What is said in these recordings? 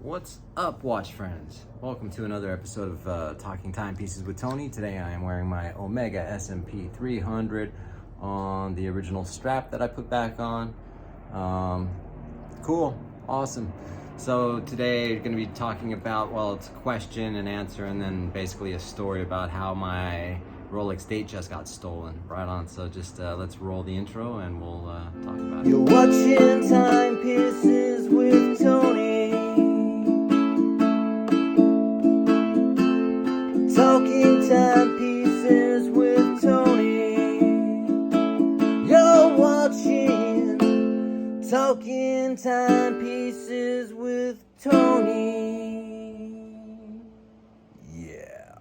What's up, watch friends? Welcome to another episode of Talking Timepieces with Tony. Today I am wearing my Omega SMP 300 on the original strap that I put back on. Cool, awesome. So today we're going to be talking about, well, it's a question and answer and then basically a story about how my Rolex DateJust got stolen. Right on, so just let's roll the intro and we'll talk about it. You're watching Timepieces with Tony. Talking Timepieces with Tony. You're watching Talking Timepieces with Tony. Yeah.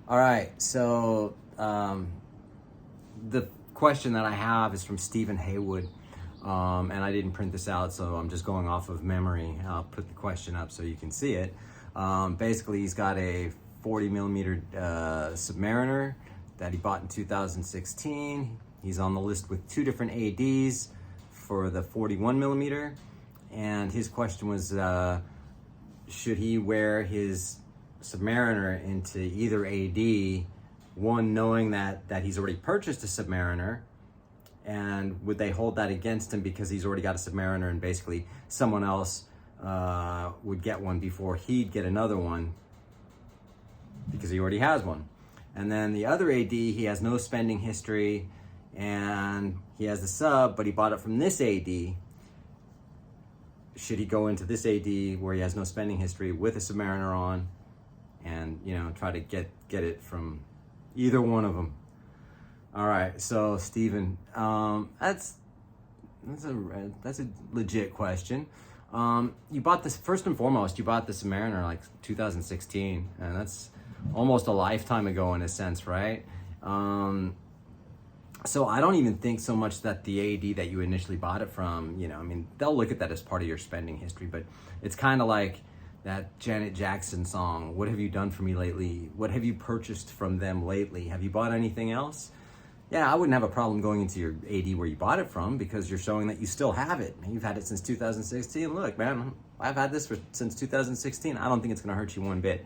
All right, so the question that I have is from Stephen Haywood, and I didn't print this out, so I'm just going off of memory. I'll put the question up so you can see it. Basically, he's got a 40 millimeter Submariner that he bought in 2016. He's on the list with two different ADs for the 41 millimeter, and his question was, should he wear his Submariner into either AD, one knowing that he's already purchased a Submariner, and would they hold that against him because he's already got a Submariner and basically someone else would get one before he'd get another one because he already has one. And then the other AD, he has no spending history and he has the sub, but he bought it from this AD. Should he go into this AD where he has no spending history with a Submariner on and, you know, try to get it from either one of them? All right, so Stephen, that's a legit question. You bought this, first and foremost, you bought the Submariner like 2016, and that's almost a lifetime ago in a sense, right? So I don't even think so much that the AD that you initially bought it from, you know, I mean, they'll look at that as part of your spending history, but it's kind of like that Janet Jackson song, "What have you done for me lately? What have you purchased from them lately? Have you bought anything else?" Yeah, I wouldn't have a problem going into your AD where you bought it from because you're showing that you still have it. You've had it since 2016. Look, man, I've had this since 2016. I don't think it's going to hurt you one bit.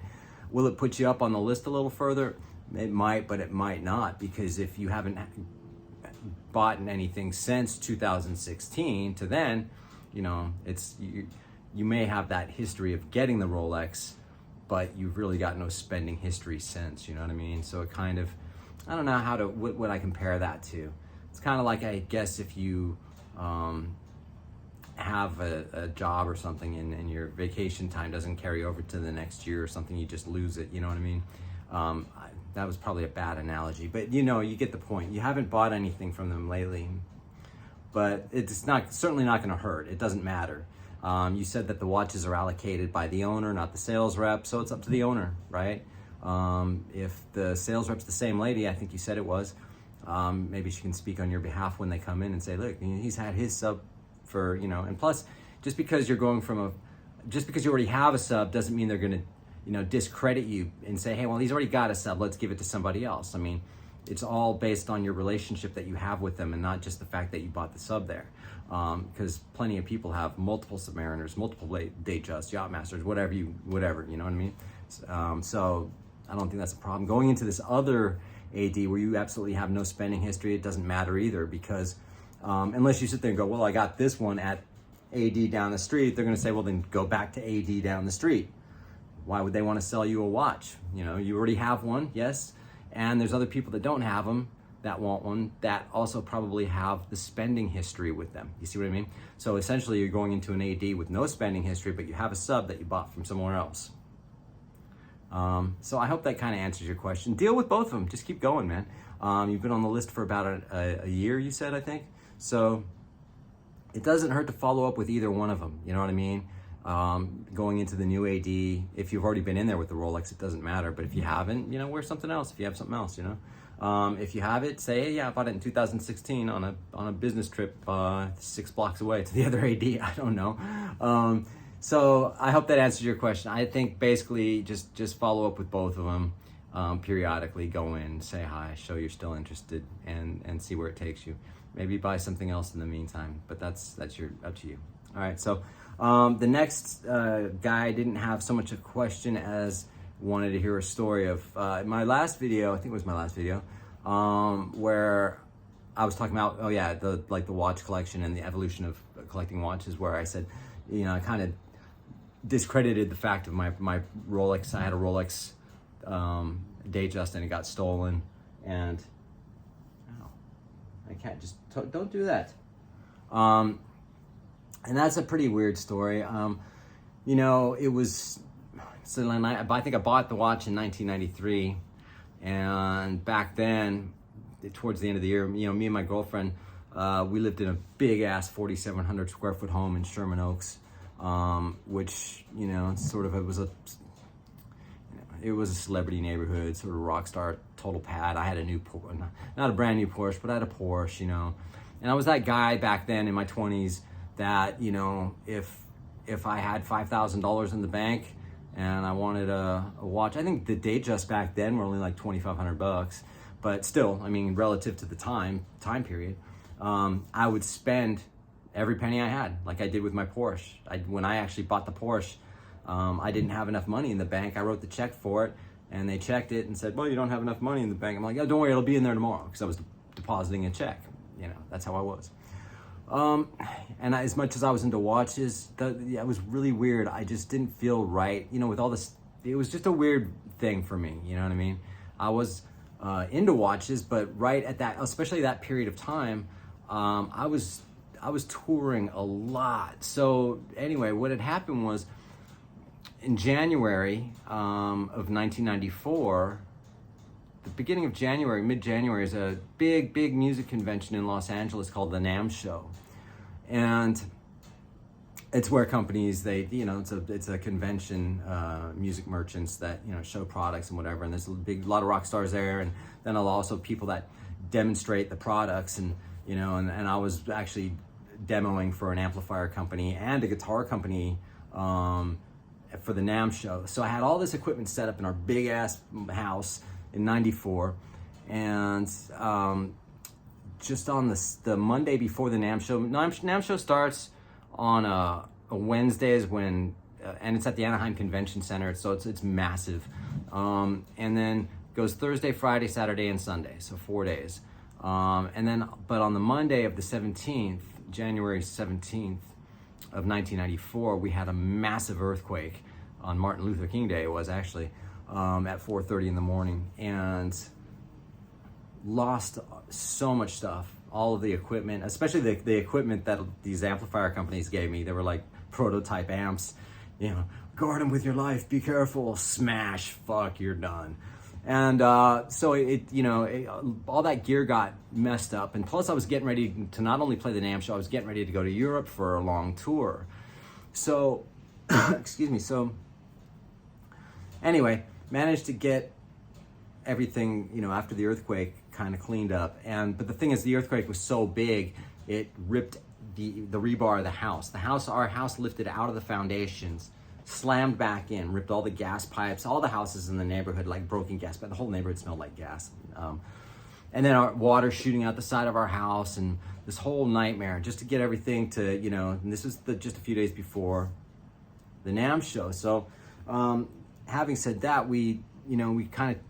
Will it put you up on the list a little further? It might, but it might not, because if you haven't bought anything since 2016 to then, you know, you may have that history of getting the Rolex, but you've really got no spending history since, you know what I mean? So it kind of, I don't know what I compare that to. It's kind of like, I guess, if you have a job or something and your vacation time doesn't carry over to the next year or something, you just lose it, you know what I mean? That was probably a bad analogy, but you know, you get the point. You haven't bought anything from them lately, but it's certainly not going to hurt. It doesn't matter. You said that the watches are allocated by the owner, not the sales rep, so it's up to the owner, right? If the sales rep's the same lady, I think you said it was, maybe she can speak on your behalf when they come in and say, look, he's had his sub for, you know, and plus, just because you already have a sub doesn't mean they're going to, you know, discredit you and say, hey, well, he's already got a sub, let's give it to somebody else. I mean, it's all based on your relationship that you have with them and not just the fact that you bought the sub there. Because plenty of people have multiple Submariners, multiple DateJust, Yachtmasters, whatever, you know what I mean? So I don't think that's a problem. Going into this other AD where you absolutely have no spending history, it doesn't matter either, because unless you sit there and go, well, I got this one at AD down the street, they're going to say, well, then go back to AD down the street. Why would they want to sell you a watch? You know, you already have one, yes, and there's other people that don't have them that want one that also probably have the spending history with them. You see what I mean? So essentially you're going into an AD with no spending history, but you have a sub that you bought from somewhere else. So I hope that kind of answers your question. Deal with both of them. Just keep going, man. You've been on the list for about a year, you said, I think. So it doesn't hurt to follow up with either one of them. You know what I mean? Going into the new AD, if you've already been in there with the Rolex, it doesn't matter. But if you haven't, you know, wear something else. If you have something else, you know. If you have it, say, hey, yeah, I bought it in 2016 on a business trip 6 blocks away to the other AD. I don't know. So I hope that answers your question. I think basically just follow up with both of them periodically. Go in, say hi, show you're still interested, and see where it takes you. Maybe buy something else in the meantime, but that's up to you. All right, so The next guy didn't have so much a question as wanted to hear a story of my last video. I think it was my last video, where I was talking about, the watch collection and the evolution of collecting watches, where I said, I kind of discredited the fact of my Rolex. I had a Rolex DateJust and it got stolen, and I can't don't do that. And that's a pretty weird story. It was, I think I bought the watch in 1993, and back then, towards the end of the year, me and my girlfriend, we lived in a big ass 4,700 square foot home in Sherman Oaks, which, it was a celebrity neighborhood, sort of rock star, total pad. I had a new, not a brand new Porsche, but I had a Porsche, and I was that guy back then in my 20s that, if I had $5,000 in the bank and I wanted a watch, I think the DateJust back then were only like $2,500, but still, relative to the time period, I would spend every penny I had, like I did with my Porsche. When I actually bought the Porsche, I didn't have enough money in the bank. I wrote the check for it, and they checked it and said, well, you don't have enough money in the bank. I'm like, oh, don't worry, it'll be in there tomorrow, because I was depositing a check. That's how I was. And as much as I was into watches, it was really weird. I just didn't feel right, with all this. It was just a weird thing for me, you know what I mean? I was into watches, but right at that, especially that period of time, I was touring a lot. So anyway, what had happened was, in January of 1994, the beginning of January, mid-January, is a big music convention in Los Angeles called the NAMM Show. And it's where companies, it's a convention, music merchants that, show products and whatever. And there's a lot of rock stars there. And then also people that demonstrate the products. And, and I was actually demoing for an amplifier company and a guitar company, for the NAMM Show. So I had all this equipment set up in our big ass house in 94, and just on the Monday before the NAMM Show starts on a Wednesdays when, and it's at the Anaheim Convention Center, so it's massive, and then goes Thursday, Friday, Saturday, and Sunday, so 4 days, and then, but on the Monday of the 17th, January 17th of 1994, we had a massive earthquake on Martin Luther King Day. It was actually at 4:30 in the morning, and lost so much stuff, all of the equipment, especially the equipment that these amplifier companies gave me. They were like prototype amps, guard them with your life, be careful, smash, fuck, you're done. And so all that gear got messed up, and plus I was getting ready to not only play the NAMM Show, I was getting ready to go to Europe for a long tour. So, excuse me. So, anyway, managed to get everything, after the earthquake, kind of cleaned up. But the thing is, the earthquake was so big, it ripped the rebar of the house. Our house lifted out of the foundations, slammed back in, ripped all the gas pipes. All the houses in the neighborhood, like broken gas, but the whole neighborhood smelled like gas. And then our water shooting out the side of our house, and this whole nightmare just to get everything to, and this was just a few days before the NAMM Show. So having said that, we kind of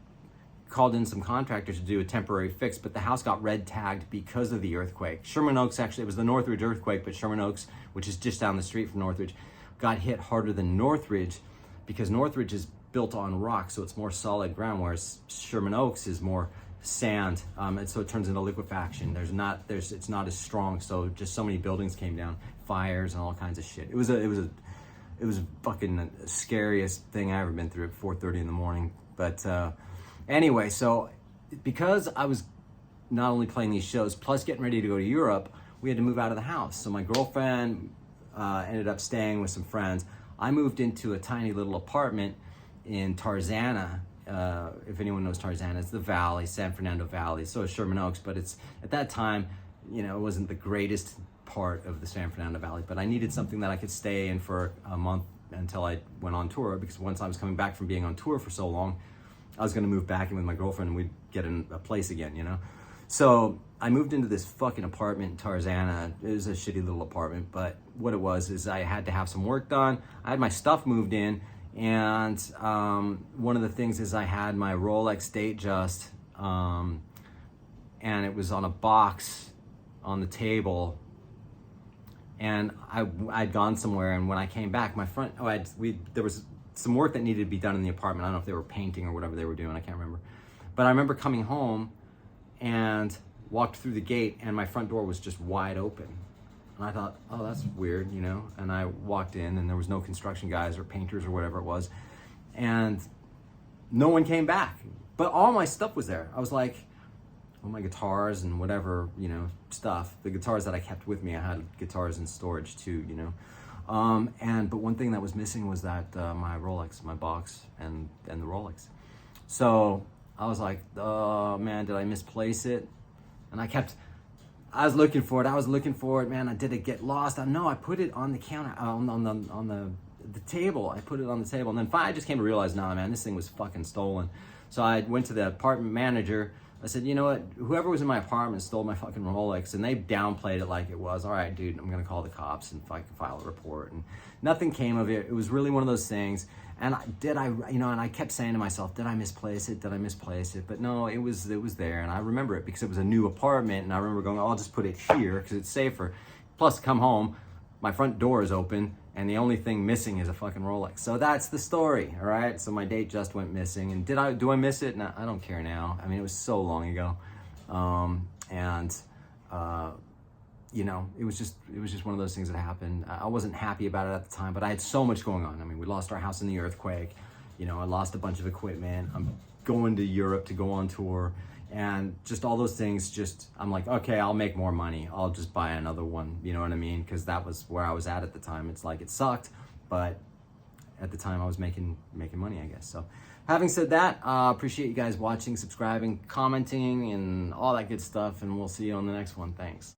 called in some contractors to do a temporary fix, but the house got red tagged because of the earthquake. Sherman Oaks, actually, it was the Northridge earthquake, but Sherman Oaks, which is just down the street from Northridge, got hit harder than Northridge because Northridge is built on rock, so it's more solid ground, whereas Sherman Oaks is more sand, and so it turns into liquefaction. It's not as strong, so just so many buildings came down, fires and all kinds of shit. It was fucking scariest thing I ever been through at 4:30 in the morning. But anyway, so because I was not only playing these shows, plus getting ready to go to Europe, we had to move out of the house. So my girlfriend ended up staying with some friends. I moved into a tiny little apartment in Tarzana. If anyone knows Tarzana, it's the valley, San Fernando Valley. So is Sherman Oaks, but it's at that time, it wasn't the greatest part of the San Fernando Valley. But I needed something that I could stay in for a month until I went on tour, because once I was coming back from being on tour for so long, I was going to move back in with my girlfriend and we'd get in a place again, So I moved into this fucking apartment in Tarzana. It was a shitty little apartment, but what it was is I had to have some work done. I had my stuff moved in, and one of the things is I had my Rolex DateJust, and it was on a box on the table, and I'd gone somewhere, and when I came back, there was some work that needed to be done in the apartment. I don't know if they were painting or whatever they were doing, I can't remember. But I remember coming home and walked through the gate, and my front door was just wide open. And I thought, oh, that's weird, you know? And I walked in, and there was no construction guys or painters or whatever it was. And no one came back. But all my stuff was there. I was like, all my guitars and whatever, you know, stuff. The guitars that I kept with me, I had guitars in storage too, you know? But one thing that was missing was that my Rolex, my box, and the Rolex. So I was like, oh man, did I misplace it? And I was looking for it, man. Did it get lost? No, I put it on the counter, on the table. I put it on the table. And then finally I just came to realize, nah, man, this thing was fucking stolen. So I went to the apartment manager. I said, you know what? Whoever was in my apartment stole my fucking Rolex, and they downplayed it like it was. All right, dude, I'm gonna call the cops and I can file a report. And nothing came of it. It was really one of those things. And I kept saying to myself, did I misplace it? Did I misplace it? But no, it was there, and I remember it because it was a new apartment, and I remember going, oh, I'll just put it here because it's safer. Plus, come home, my front door is open, and the only thing missing is a fucking Rolex. So that's the story, all right? So my DateJust went missing, and do I miss it? No, I don't care now. I mean, it was so long ago, you know, it was just one of those things that happened. I wasn't happy about it at the time, but I had so much going on. I mean, we lost our house in the earthquake. You know, I lost a bunch of equipment. I'm going to Europe to go on tour, and just all those things. I'm like, okay, I'll make more money. I'll just buy another one. You know what I mean? Because that was where I was at the time. It's like it sucked, but at the time I was making money, I guess. So, having said that, appreciate you guys watching, subscribing, commenting, and all that good stuff. And we'll see you on the next one. Thanks.